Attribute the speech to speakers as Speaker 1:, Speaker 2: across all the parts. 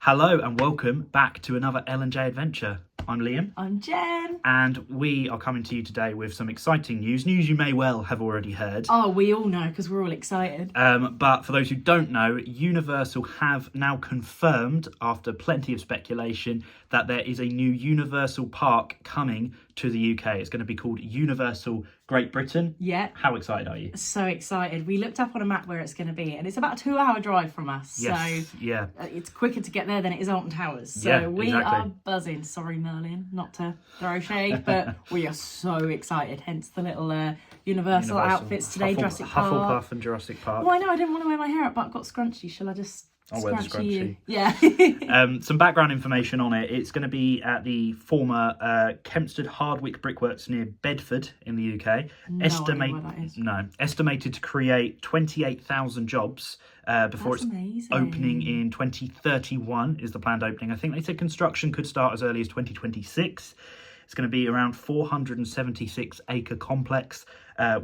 Speaker 1: Hello and welcome back to another L&J adventure. I'm Liam.
Speaker 2: I'm Jen.
Speaker 1: And we are coming to you today with some exciting news you may well have already heard.
Speaker 2: Oh, we all know because we're all excited.
Speaker 1: But for those who don't know, Universal have now confirmed, after plenty of speculation, that there is a new Universal park coming to the UK. It's going to be called Universal Great Britain.
Speaker 2: Yeah.
Speaker 1: How excited are you?
Speaker 2: So excited. We looked up on a map where it's going to be, and it's about a 2-hour drive from us.
Speaker 1: Yes,
Speaker 2: so
Speaker 1: yeah.
Speaker 2: It's quicker to get there than it is Alton Towers. So
Speaker 1: Yeah,
Speaker 2: we
Speaker 1: exactly.
Speaker 2: are buzzing. Sorry, Merlin, not to throw shade, but we are so excited. Hence the little Universal outfits today. Jurassic Park.
Speaker 1: Hufflepuff and Jurassic Park.
Speaker 2: Well, I know I didn't want to wear my hair up, but I've got scrunchy. Shall I just...
Speaker 1: I'll wear the scrunchie.
Speaker 2: Yeah.
Speaker 1: Some background information on it. It's going to be at the former Kempsted Hardwick Brickworks near Bedford in the UK.
Speaker 2: No idea where that is.
Speaker 1: Estimated to create 28,000 jobs before
Speaker 2: That's
Speaker 1: it's
Speaker 2: amazing.
Speaker 1: opening in 2031 is the planned opening. I think they said construction could start as early as 2026. It's going to be around 476 acre complex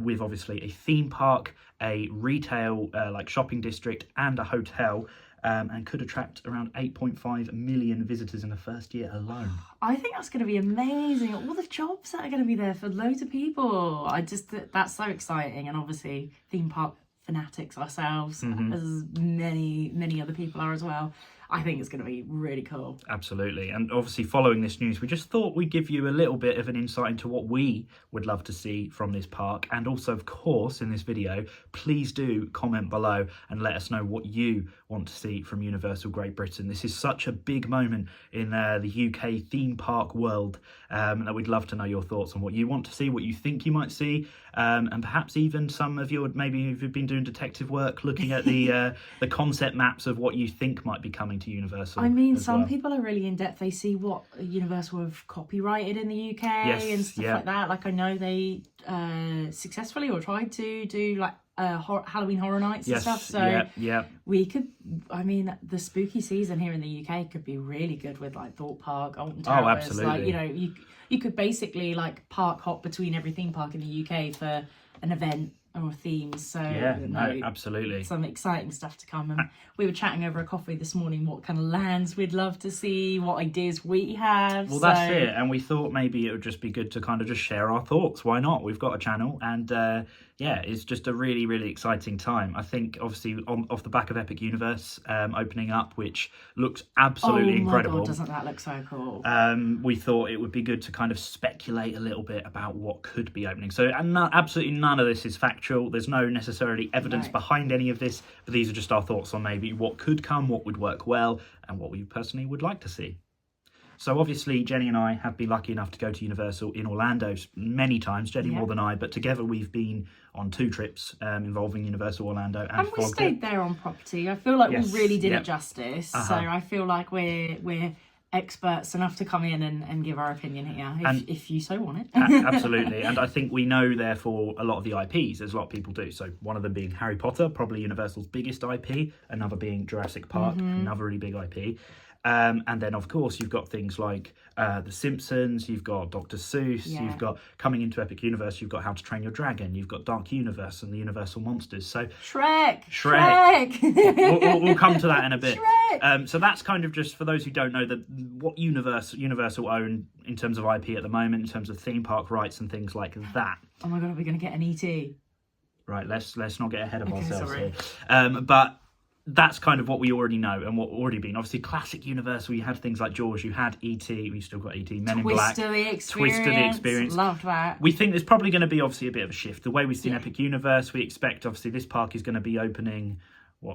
Speaker 1: with obviously a theme park, a retail like shopping district and a hotel. And could attract around 8.5 million visitors in the first year alone.
Speaker 2: I think that's going to be amazing. All the jobs that are going to be there for loads of people. That's so exciting. And obviously theme park fanatics ourselves, as many other people are as well. I think it's going to be really cool.
Speaker 1: Absolutely. And obviously following this news, we just thought we'd give you a little bit of an insight into what we would love to see from this park. And also, of course, in this video, please do comment below and let us know what you want to see from Universal Great Britain. This is such a big moment in the UK theme park world that we'd love to know your thoughts on what you want to see, what you think you might see, and perhaps even some of your, maybe if you've been doing detective work, looking at the concept maps of what you think might be coming to Universal.
Speaker 2: I mean, some people are really in depth. They see what Universal have copyrighted in the UK and stuff like that. Like I know they successfully or tried to do like Halloween Horror Nights and stuff. So we could, I mean, the spooky season here in the UK could be really good with like Thorpe Park, Alton Towers.
Speaker 1: Oh, absolutely.
Speaker 2: Like, you could basically like park hop between every theme park in the UK for an event or themes. So
Speaker 1: absolutely.
Speaker 2: Some exciting stuff to come. And we were chatting over a coffee this morning what kind of lands we'd love to see, what ideas we have.
Speaker 1: Well, that's it. And we thought maybe it would just be good to kind of just share our thoughts. Why not? We've got a channel and it's just a really, really exciting time. I think obviously off the back of Epic Universe opening up, which looks absolutely incredible.
Speaker 2: God, doesn't that look so cool?
Speaker 1: We thought it would be good to kind of speculate a little bit about what could be opening. So absolutely none of this is factual. There's no necessarily evidence behind any of this, but these are just our thoughts on maybe what could come, what would work well, and what we personally would like to see. So obviously Jenny and I have been lucky enough to go to Universal in Orlando many times, Jenny more than I, but together we've been on 2 trips involving Universal Orlando and
Speaker 2: we stayed there on property. I feel like we really did it justice. So I feel like we're experts enough to come in and give our opinion here, if you so want it.
Speaker 1: Absolutely. And I think we know, therefore, a lot of the IPs, as a lot of people do. So one of them being Harry Potter, probably Universal's biggest IP, another being Jurassic Park, another really big IP. And then, of course, you've got things like The Simpsons, you've got Dr. Seuss, you've got, coming into Epic Universe, you've got How to Train Your Dragon, you've got Dark Universe and the Universal Monsters. So
Speaker 2: Shrek.
Speaker 1: We'll come to that in a bit. So that's kind of just, for those who don't know, what Universal own in terms of IP at the moment, in terms of theme park rights and things like that.
Speaker 2: Oh my God, are we going to get an ET?
Speaker 1: Right, let's not get ahead of ourselves
Speaker 2: sorry.
Speaker 1: here. But that's kind of what we already know and what already been. Obviously, classic Universal, you had things like Jaws, you had E.T., we still got E.T., Men in Black.
Speaker 2: Twist of the Experience. Loved that.
Speaker 1: We think there's probably going to be obviously a bit of a shift. The way we've seen Epic Universe, we expect obviously this park is going to be opening,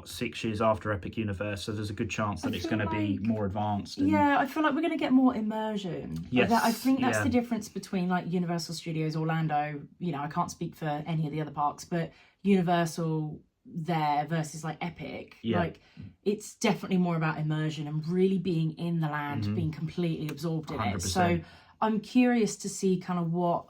Speaker 1: 6 years after Epic Universe, so there's a good chance that it's going to be more advanced.
Speaker 2: Yeah, I feel like we're going to get more immersion.
Speaker 1: Yes.
Speaker 2: I think that's the difference between like Universal Studios Orlando, I can't speak for any of the other parks, but Universal there versus like Epic, like it's definitely more about immersion and really being in the land, being completely absorbed in 100%. It. So I'm curious to see kind of what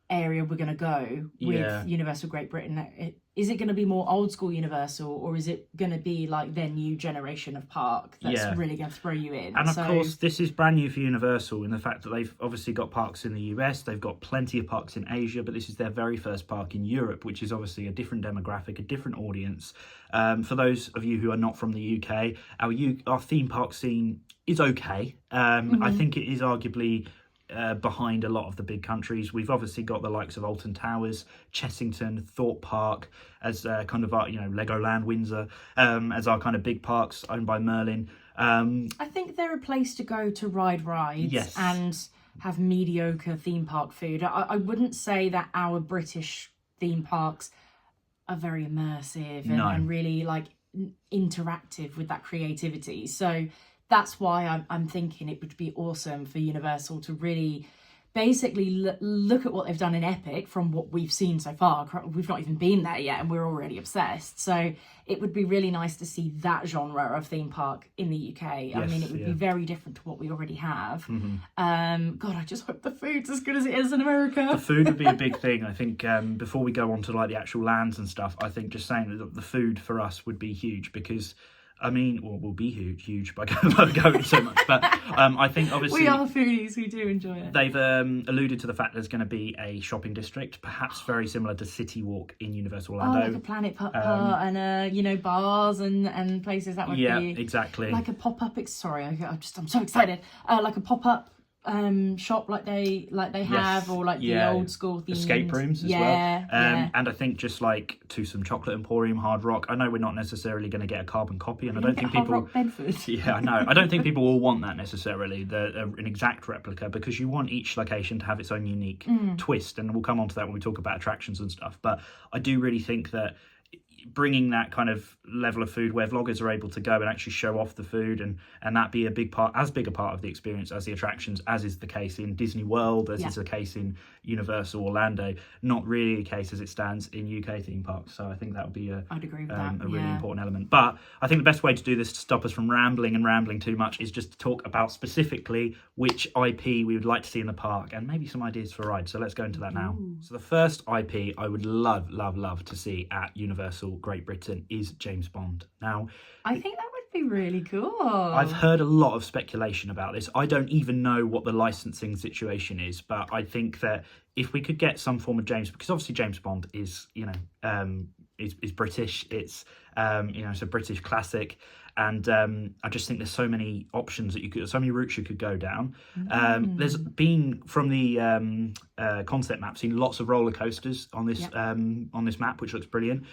Speaker 2: area we're going to go with Universal Great Britain. Is it going to be more old school Universal, or is it going to be like their new generation of park that's really going to throw you in?
Speaker 1: And of course, this is brand new for Universal in the fact that they've obviously got parks in the US, they've got plenty of parks in Asia, but this is their very first park in Europe, which is obviously a different demographic, a different audience. For those of you who are not from the UK, our theme park scene is okay. I think it is arguably behind a lot of the big countries. We've obviously got the likes of Alton Towers, Chessington, Thorpe Park as kind of our, Legoland, Windsor, as our kind of big parks owned by Merlin.
Speaker 2: I think they're a place to go to ride rides and have mediocre theme park food. I wouldn't say that our British theme parks are very immersive and really like interactive with that creativity. So that's why I'm thinking it would be awesome for Universal to really basically look at what they've done in Epic from what we've seen so far. We've not even been there yet and we're already obsessed. So it would be really nice to see that genre of theme park in the UK. I mean, it would be very different to what we already have. God, I just hope the food's as good as it is in America.
Speaker 1: The food would be a big thing. I think before we go on to like the actual lands and stuff, I think just saying that the food for us would be huge because I mean, well, we'll be huge by going so much. But I think obviously...
Speaker 2: We are foodies, we do enjoy it.
Speaker 1: They've alluded to the fact there's going to be a shopping district, perhaps very similar to City Walk in Universal Orlando.
Speaker 2: Oh, like a Planet Putt and, bars and places that would be...
Speaker 1: Yeah, exactly.
Speaker 2: Like a pop-up... Sorry, I'm so excited. Like a pop-up shop like they have, or like the old school themed
Speaker 1: escape rooms as well. And I think just like to some Chocolate Emporium, Hard Rock. I know we're not necessarily going to get a carbon copy, and I don't think people.
Speaker 2: Hard Rock Bedford.
Speaker 1: Yeah, I know. I don't think people will want that necessarily, an exact replica, because you want each location to have its own unique twist, and we'll come on to that when we talk about attractions and stuff. But I do really think that bringing that kind of level of food where vloggers are able to go and actually show off the food and that be a big part of the experience as the attractions, as is the case in Disney World, as is the case in Universal Orlando, not really a case as it stands in UK theme parks. So I think that would be
Speaker 2: I'd agree with that.
Speaker 1: A really important element. But I think the best way to do this to stop us from rambling too much is just to talk about specifically which IP we would like to see in the park and maybe some ideas for rides. So let's go into that now. So the first IP I would love to see at Universal Great Britain is James Bond. Now,
Speaker 2: I think that would be really cool.
Speaker 1: I've heard a lot of speculation about this. I don't even know what the licensing situation is, but I think that if we could get some form of because obviously James Bond is, is British. It's, it's a British classic. And I just think there's so many options so many routes you could go down. There's been, from the concept map, seen lots of roller coasters on this map, which looks brilliant.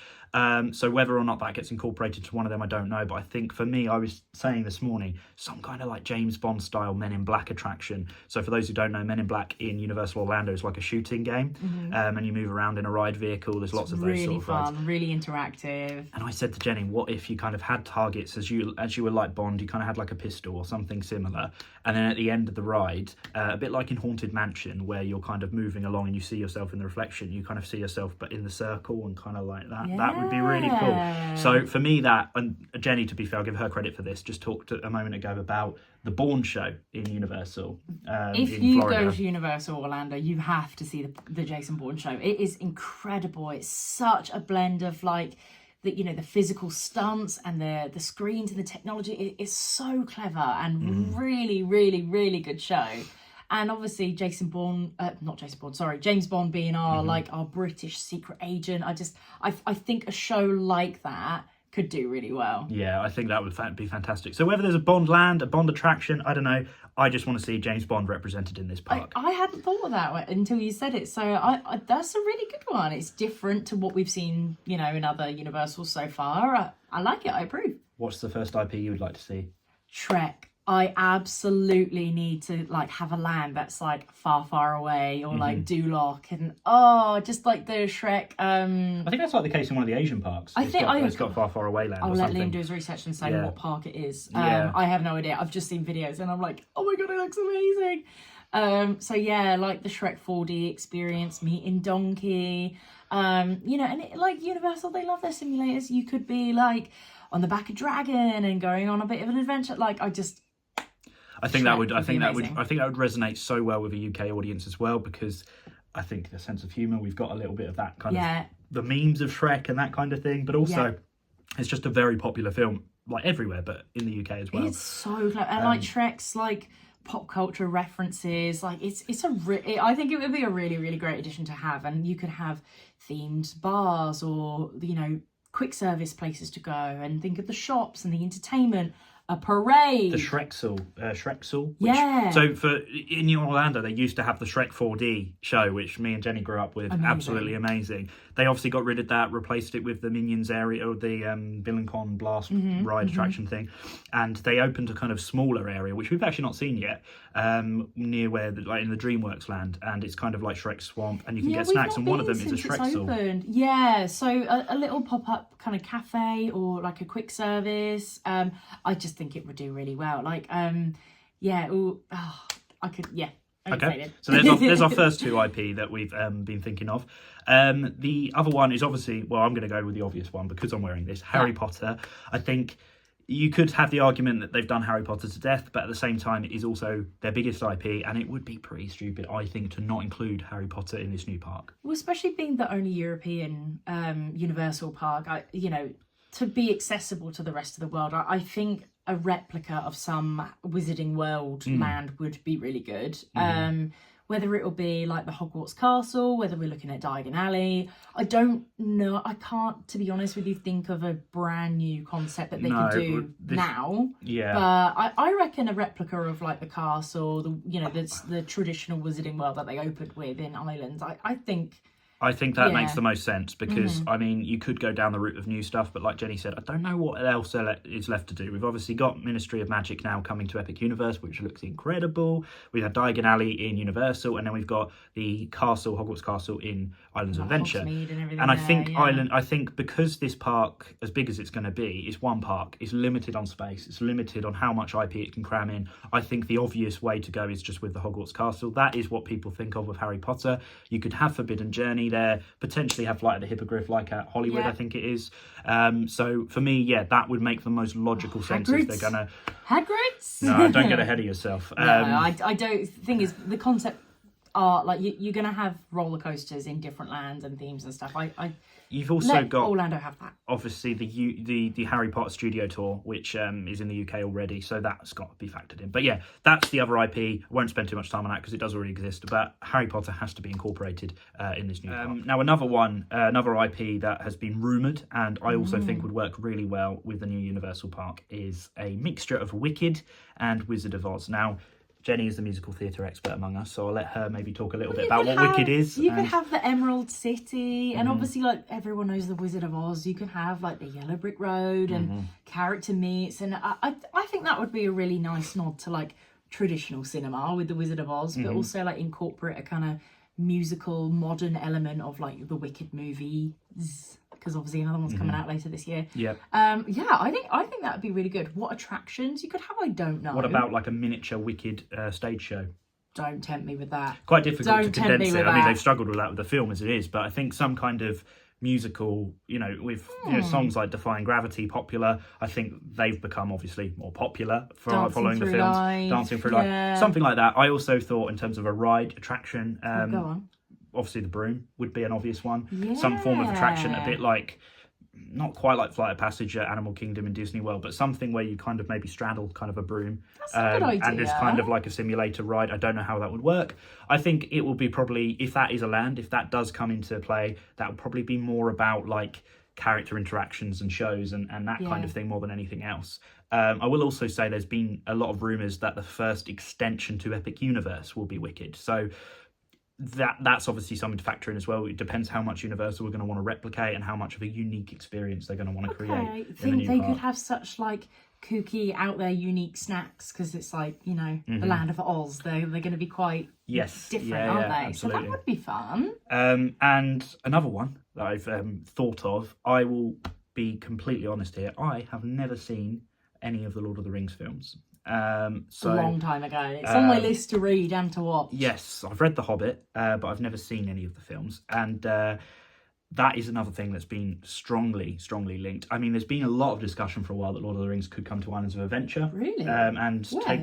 Speaker 1: So whether or not that gets incorporated to one of them, I don't know. But I think for me, I was saying this morning, some kind of like James Bond style Men in Black attraction. So for those who don't know, Men in Black in Universal Orlando is like a shooting game, and you move around in a ride vehicle. There's lots of those sort of rides.
Speaker 2: Really fun, really interactive.
Speaker 1: And I said to Jenny, what if you kind of had targets as you were like Bond, you kind of had like a pistol or something similar, and then at the end of the ride, a bit like in Haunted Mansion, where you're kind of moving along and you see yourself in the reflection, you kind of see yourself but in the circle and kind of like that. That would be really cool. So for me, that, and Jenny, to be fair, I'll give her credit for this, just talked a moment ago about the Bourne show in Universal.
Speaker 2: If you go to Universal Orlando, you have to see the Jason Bourne show. It is incredible. It's such a blend of like the physical stunts and the screens and the technology. It is so clever and really, really, really good show. And obviously James Bond being our British secret agent. I think a show like that could do really well. Yeah, I think that would be fantastic. So whether there's a Bond land, a Bond attraction, I don't know. I just want to see James Bond represented in this park. I hadn't thought of that until you said it. So I that's a really good one. It's different to what we've seen, in other Universals so far. I like it. I approve. What's the first IP you would like to see? Shrek. I absolutely need to have a land that's far away, or Duloc, and just like the Shrek. I think that's the case in one of the Asian parks. It's got far away land. I'll let Liam do his research and say what park it is. I have no idea. I've just seen videos and I'm like, oh my god, it looks amazing. The Shrek 4D experience, meeting Donkey, and Universal, they love their simulators. You could be on the back of Dragon and going on a bit of an adventure. I think that would resonate so well with a UK audience as well, because
Speaker 1: I think a sense of humour. We've got a little bit of that kind of the memes of Shrek and that kind of thing, but also it's just a very popular film, like everywhere, but in the UK as well.
Speaker 2: It's so clever, and like Shrek's like pop culture references, like I think it would be a really, really great addition to have, and you could have themed bars or, you know, quick service places to go, and think of the shops and the entertainment, a parade.
Speaker 1: The Shrexel.
Speaker 2: Yeah.
Speaker 1: So in Orlando, they used to have the Shrek 4D show, which me and Jenny grew up with. Amazing. Absolutely amazing. They obviously got rid of that, replaced it with the Minions area, or the Bill and Con Blast ride attraction thing. And they opened a kind of smaller area, which we've actually not seen yet, near where, like in the DreamWorks land. And it's kind of like Shrek Swamp, and you can get snacks, and one of them is a Shrexel.
Speaker 2: Yeah, so a little pop-up kind of cafe or like a quick service. I just think it would do really well. Like, I could,
Speaker 1: Okay, so there's our first two IP that we've been thinking of. The other one is obviously, well, I'm going to go with the obvious one because I'm wearing this, Harry Potter. I think you could have the argument that they've done Harry Potter to death, but at the same time, it is also their biggest IP, and it would be pretty stupid, I think, to not include Harry Potter in this new park.
Speaker 2: Well, especially being the only European Universal park, to be accessible to the rest of the world, I think a replica of some Wizarding World land would be really good. Whether it'll be like the Hogwarts Castle, whether we're looking at Diagon Alley, I don't know. I can't, to be honest with you, think of a brand new concept that they could do now.
Speaker 1: Yeah.
Speaker 2: But I reckon a replica of like the castle, the traditional Wizarding World that they opened with in Islands. I think
Speaker 1: that makes the most sense because, I mean, you could go down the route of new stuff, but like Jenny said, I don't know what else is left to do. We've obviously got Ministry of Magic now coming to Epic Universe, which looks incredible. We have Diagon Alley in Universal, and then we've got the Hogwarts Castle in Islands of Adventure. And I think because this park, as big as it's going to be, is one park, it's limited on space, it's limited on how much IP it can cram in. I think the obvious way to go is just with the Hogwarts Castle. That is what people think of with Harry Potter. You could have Forbidden Journey there, potentially have Flight of the Hippogriff like at Hollywood, I think it is. So for me, that would make the most logical sense if they're gonna
Speaker 2: Hagrid's.
Speaker 1: No, don't get ahead of yourself.
Speaker 2: I don't. The thing is, the concept are like you're gonna have roller coasters in different lands and themes and stuff.
Speaker 1: You've also got
Speaker 2: Orlando have that.
Speaker 1: Obviously, the Harry Potter Studio Tour, which is in the UK already, so that's got to be factored in. But yeah, that's the other IP. I won't spend too much time on that because it does already exist. But Harry Potter has to be incorporated in this new park. Now, another IP that has been rumoured, and I also think would work really well with the new Universal Park, is a mixture of Wicked and Wizard of Oz. Now, Jenny is the musical theatre expert among us, so I'll let her maybe talk a little bit about what Wicked is.
Speaker 2: You could have the Emerald City, and obviously, like, everyone knows the Wizard of Oz. You could have, like, the Yellow Brick Road and character meets, and I think that would be a really nice nod to, like, traditional cinema with the Wizard of Oz, but also, like, incorporate a kind of musical, modern element of, like, the Wicked movies, because obviously another one's coming out later this year.
Speaker 1: Yeah.
Speaker 2: I think that would be really good. What attractions you could have, I don't know.
Speaker 1: What about like a miniature Wicked stage show?
Speaker 2: Don't tempt me with that.
Speaker 1: Quite difficult to condense it. I mean, they've struggled with that with the film as it is, but I think some kind of musical, with songs like Defying Gravity popular, I think they've become obviously more popular following the films. Dancing Through Life, something like that. I also thought in terms of a ride attraction,
Speaker 2: go on.
Speaker 1: Obviously the broom would be an obvious one. Some form of attraction, a bit like, not quite like Flight of Passage at Animal Kingdom in Disney World, but something where you kind of maybe straddle kind of a broom.
Speaker 2: That's a good idea.
Speaker 1: And it's kind of like a simulator ride. I don't know how that would work. I think it will be probably, if that is a land, if that does come into play, that would probably be more about like character interactions and shows and that kind of thing more than anything else. I will also say there's been a lot of rumours that the first extension to Epic Universe will be Wicked. So that's obviously something to factor in as well. It depends how much Universal are going to want to replicate and how much of a unique experience they're going to want to create.
Speaker 2: I think they could have such like kooky, out there, unique snacks because it's like, the land of Oz. They're going to be quite different, aren't they?
Speaker 1: Absolutely.
Speaker 2: So that would be fun.
Speaker 1: And another one that I've thought of, I will be completely honest here, I have never seen any of the Lord of the Rings films.
Speaker 2: A long time ago. It's on my list to read and to watch. Yes,
Speaker 1: I've read The Hobbit, but I've never seen any of the films. And that is another thing that's been strongly linked. I mean, there's been a lot of discussion for a while that Lord of the Rings could come to Islands of Adventure.
Speaker 2: Really?
Speaker 1: And take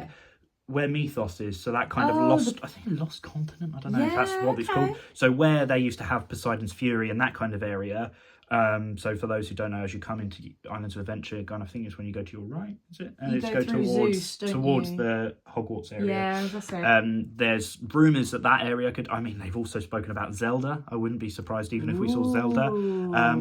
Speaker 1: where Mythos is, so that kind of lost, I think lost continent, I don't know if that's what it's called. So where they used to have Poseidon's Fury and that kind of area. So for those who don't know, as you come into Islands of Adventure, I think it's when you go to your right, is it?
Speaker 2: You go towards
Speaker 1: the Hogwarts area.
Speaker 2: Yeah, that's it.
Speaker 1: There's rumours that area could, I mean, they've also spoken about Zelda. I wouldn't be surprised even if we saw Zelda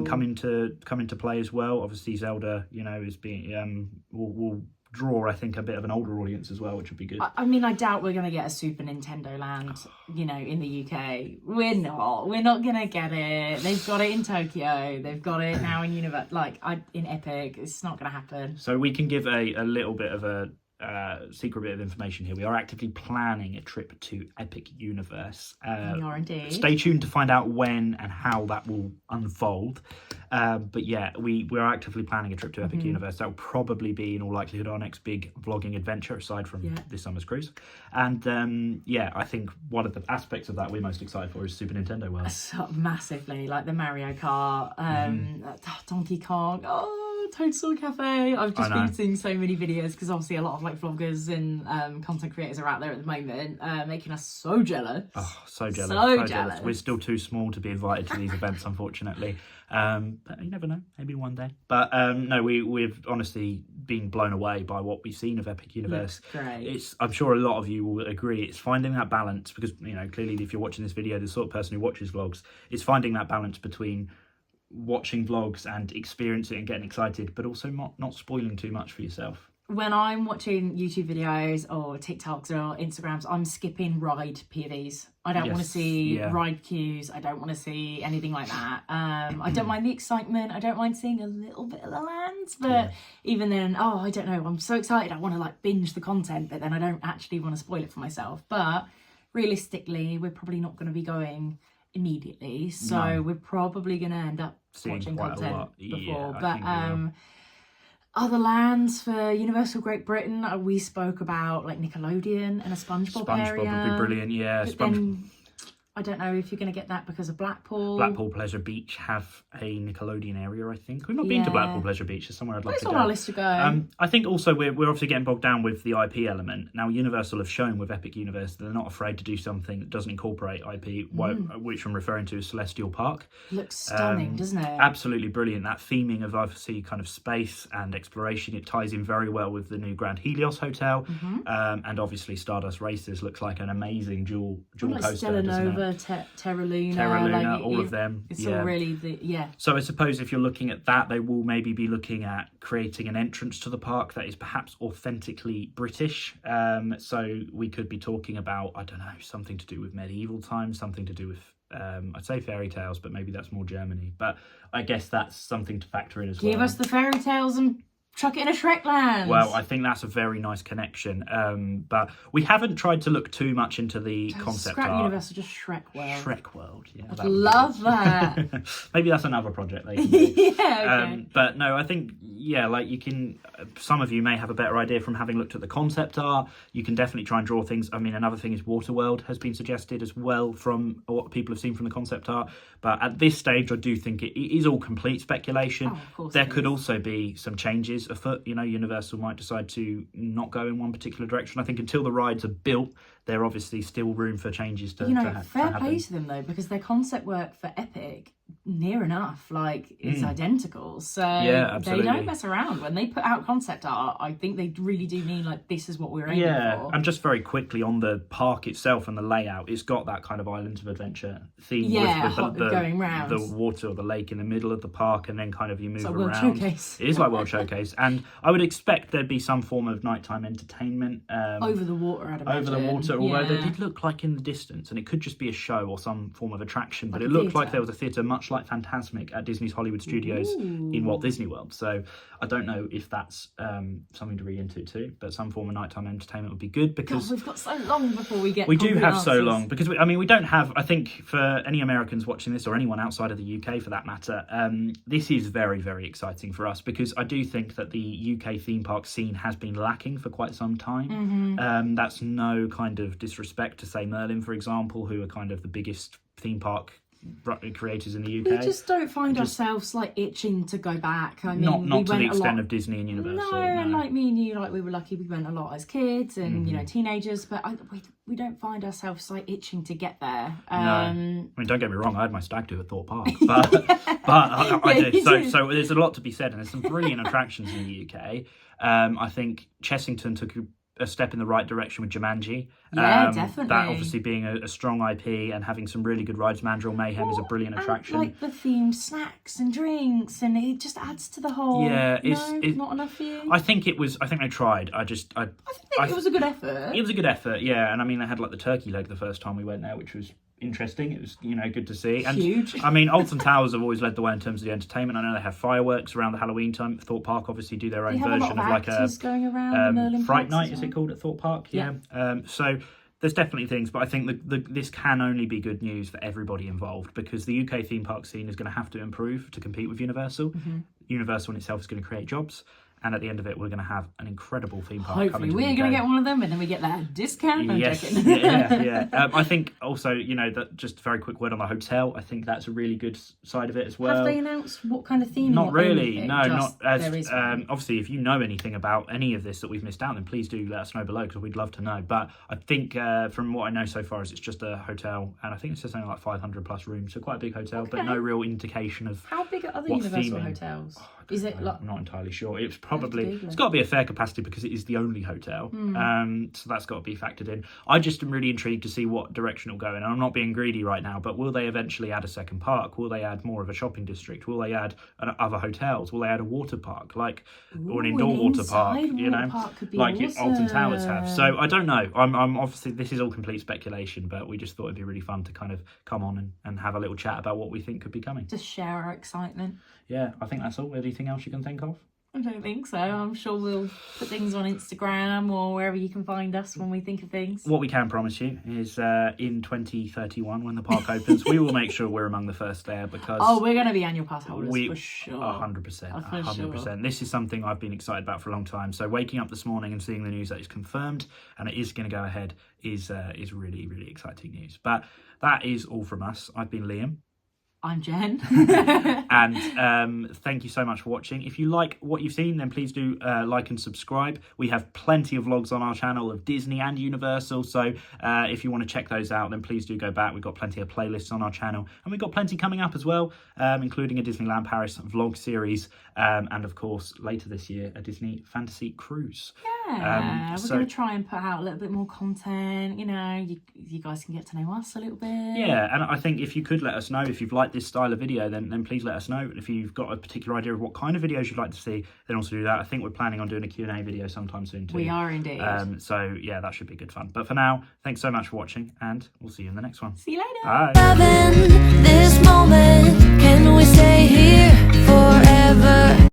Speaker 1: come into play as well. Obviously Zelda, is being will draw, I think, a bit of an older audience as well, which would be good.
Speaker 2: I mean, I doubt we're going to get a Super Nintendo Land, in the UK. We're not going to get it. They've got it in Tokyo. They've got it now in in Epic. It's not going to happen.
Speaker 1: So we can give a little bit of a secret bit of information here. We are actively planning a trip to Epic Universe.
Speaker 2: We are indeed.
Speaker 1: Stay tuned to find out when and how that will unfold. But yeah, we are actively planning a trip to Epic Universe. That will probably be, in all likelihood, our next big vlogging adventure, aside from this summer's cruise. And I think one of the aspects of that we're most excited for is Super Nintendo World.
Speaker 2: So massively, like the Mario Kart, Donkey Kong, Toadstool Cafe. I've just been seeing so many videos because obviously a lot of vloggers and content creators are out there at the moment, making us so jealous.
Speaker 1: Oh, so jealous. We're still too small to be invited to these events, unfortunately. But you never know, maybe one day. But no, we've honestly been blown away by what we've seen of Epic Universe.
Speaker 2: Great.
Speaker 1: I'm sure a lot of you will agree. It's finding that balance because clearly, if you're watching this video, the sort of person who watches vlogs, it's finding that balance between watching vlogs and experiencing it and getting excited, but also not spoiling too much for yourself.
Speaker 2: When I'm watching YouTube videos or TikToks or Instagrams, I'm skipping ride POVs. I don't want to see ride queues. I don't want to see anything like that. I don't mind the excitement. I don't mind seeing a little bit of the lands, but even then, I don't know. I'm so excited. I want to binge the content, but then I don't actually want to spoil it for myself. But realistically, we're probably not going to be going immediately, so we're probably going to end up watching content before. Other lands for Universal Great Britain, we spoke about Nickelodeon and a SpongeBob area.
Speaker 1: SpongeBob would be brilliant, yeah.
Speaker 2: Then, I don't know if you're going to get that because of Blackpool.
Speaker 1: Blackpool Pleasure Beach have a Nickelodeon area, I think. We've not been to Blackpool Pleasure Beach. It's somewhere I'd love to go.
Speaker 2: It's on our list to go.
Speaker 1: I think also we're obviously getting bogged down with the IP element. Now, Universal have shown with Epic Universe that they're not afraid to do something that doesn't incorporate IP, which I'm referring to as Celestial Park.
Speaker 2: Looks stunning, doesn't it?
Speaker 1: Absolutely brilliant. That theming of obviously kind of space and exploration, it ties in very well with the new Grand Helios Hotel. And obviously Stardust Racers looks like an amazing dual coaster.
Speaker 2: Stella Nova, Terra Luna,
Speaker 1: all of them.
Speaker 2: It's all really
Speaker 1: So I suppose if you're looking at that, they will maybe be looking at creating an entrance to the park that is perhaps authentically British. So we could be talking about, I don't know, something to do with medieval times, something to do with I'd say fairy tales, but maybe that's more Germany. But I guess that's something to factor in as well.
Speaker 2: Give us the fairy tales and chuck it in a Shrek land.
Speaker 1: Well, I think that's a very nice connection. But we haven't tried to look too much into the concept art.
Speaker 2: Universal, just Shrek World.
Speaker 1: Shrek World, yeah.
Speaker 2: I'd love that.
Speaker 1: Maybe that's another project they can do.
Speaker 2: Okay.
Speaker 1: But no, I think, you can... Some of you may have a better idea from having looked at the concept art. You can definitely try and draw things. I mean, another thing is Waterworld has been suggested as well from what people have seen from the concept art. But at this stage, I do think it is all complete speculation.
Speaker 2: Of course
Speaker 1: there could also be some changes afoot. Universal might decide to not go in one particular direction. I think until the rides are built, there obviously still room for changes to happen.
Speaker 2: Fair play to them though, because their concept work for Epic near enough it's identical, so they don't mess around when they put out concept art. I think they really do mean this is what we're aiming for.
Speaker 1: And just very quickly on the park itself and the layout, it's got that kind of Islands of Adventure theme with the
Speaker 2: going round,
Speaker 1: the water or the lake in the middle of the park, and then kind of you move around.
Speaker 2: Showcase.
Speaker 1: It is like World Showcase, and I would expect there'd be some form of nighttime entertainment
Speaker 2: over the water. I'd imagine.
Speaker 1: Over the water, although they did look like in the distance, and it could just be a show or some form of attraction, but it looked like there was a theatre, much like Fantasmic at Disney's Hollywood Studios in Walt Disney World. So I don't know if that's something to read into too, but some form of nighttime entertainment would be good, because
Speaker 2: we've got so long before we get.
Speaker 1: We do have so long, because we don't have. I think for any Americans watching this, or anyone outside of the UK for that matter, this is very, very exciting for us, because I do think that the UK theme park scene has been lacking for quite some time. That's no kind of disrespect to say Merlin, for example, who are kind of the biggest theme park creators in the UK.
Speaker 2: We just don't find ourselves like itching to go back. I mean,
Speaker 1: not to the extent of Disney and Universal.
Speaker 2: No, and like me and you, like we were lucky we went a lot as kids and you know, teenagers, but we don't find ourselves like itching to get there.
Speaker 1: No. I mean, don't get me wrong, I had my stag do at Thorpe Park, but I did. So there's a lot to be said, and there's some brilliant attractions in the UK. I think Chessington took a step in the right direction with Jumanji.
Speaker 2: Yeah, definitely.
Speaker 1: That obviously being a strong IP and having some really good rides. Mandrill Mayhem is a brilliant attraction.
Speaker 2: Like the themed snacks and drinks, and it just adds to the whole.
Speaker 1: Yeah,
Speaker 2: it's not enough for you.
Speaker 1: I think they tried. I think
Speaker 2: it was a good effort.
Speaker 1: It was a good effort, yeah. And I mean, they had like the turkey leg the first time we went there, which was interesting. It was, you know, good to see. And
Speaker 2: huge.
Speaker 1: I mean, Alton Towers have always led the way in terms of the entertainment. I know they have fireworks around the Halloween time. Thorpe Park obviously do their own version of like a
Speaker 2: going around
Speaker 1: Fright Night, is it called, at Thorpe Park? Yeah. So there's definitely things, but I think this can only be good news for everybody involved, because the UK theme park scene is going to have to improve to compete with Universal. Universal in itself is going to create jobs. And at the end of it, we're going to have an incredible theme park.
Speaker 2: Hopefully, we're going to get one of them, and then we get that discount.
Speaker 1: Yes, yeah. I think also, you know, that just a very quick word on the hotel. I think that's a really good side of it as well.
Speaker 2: Have they announced what kind of theme?
Speaker 1: Not really. No, not as. Obviously, if you know anything about any of this that we've missed out, then please do let us know below, because we'd love to know. But I think from what I know so far is it's just a hotel, and I think it's just only like 500 plus rooms, so quite a big hotel, but no real indication of
Speaker 2: how big are other Universal hotels. Is it like?
Speaker 1: I'm not entirely sure. It's probably it's got to be a fair capacity because it is the only hotel. So that's got to be factored in. I just am really intrigued to see what direction it'll go in. And I'm not being greedy right now, but will they eventually add a second park? Will they add more of a shopping district? Will they add other hotels? Will they add a water park, or an indoor water park? You know, like
Speaker 2: awesome.
Speaker 1: Alton Towers have. So I don't know. I'm obviously, this is all complete speculation, but we just thought it'd be really fun to kind of come on and have a little chat about what we think could be coming.
Speaker 2: Just share our excitement.
Speaker 1: Yeah, I think that's all. Anything else you can think of?
Speaker 2: I don't think so. I'm sure we'll put things on Instagram or wherever you can find us when we think of things.
Speaker 1: What we can promise you is in 2031, when the park opens, we will make sure we're among the first there, because...
Speaker 2: Oh, we're going to be annual pass holders for sure.
Speaker 1: 100%. 100%. This is something I've been excited about for a long time. So waking up this morning and seeing the news that is confirmed and it is going to go ahead is really, really exciting news. But that is all from us. I've been Liam.
Speaker 2: I'm Jen.
Speaker 1: And thank you so much for watching. If you like what you've seen, then please do like and subscribe. We have plenty of vlogs on our channel of Disney and Universal, so if you want to check those out, then please do go back. We've got plenty of playlists on our channel, and we've got plenty coming up as well, including a Disneyland Paris vlog series, and of course later this year a Disney Fantasy Cruise.
Speaker 2: Yeah, we're going to try and put out a little bit more content. You know, you guys can get to know us a little bit.
Speaker 1: Yeah, and I think if you could let us know if you've liked this style of video, then please let us know. And if you've got a particular idea of what kind of videos you'd like to see, then also do that. I think we're planning on doing a Q&A video sometime soon too.
Speaker 2: We are indeed.
Speaker 1: So yeah, that should be good fun. But for now, thanks so much for watching, and we'll see you in the next one.
Speaker 2: See you later.
Speaker 1: Bye.
Speaker 3: This moment, can we stay here forever?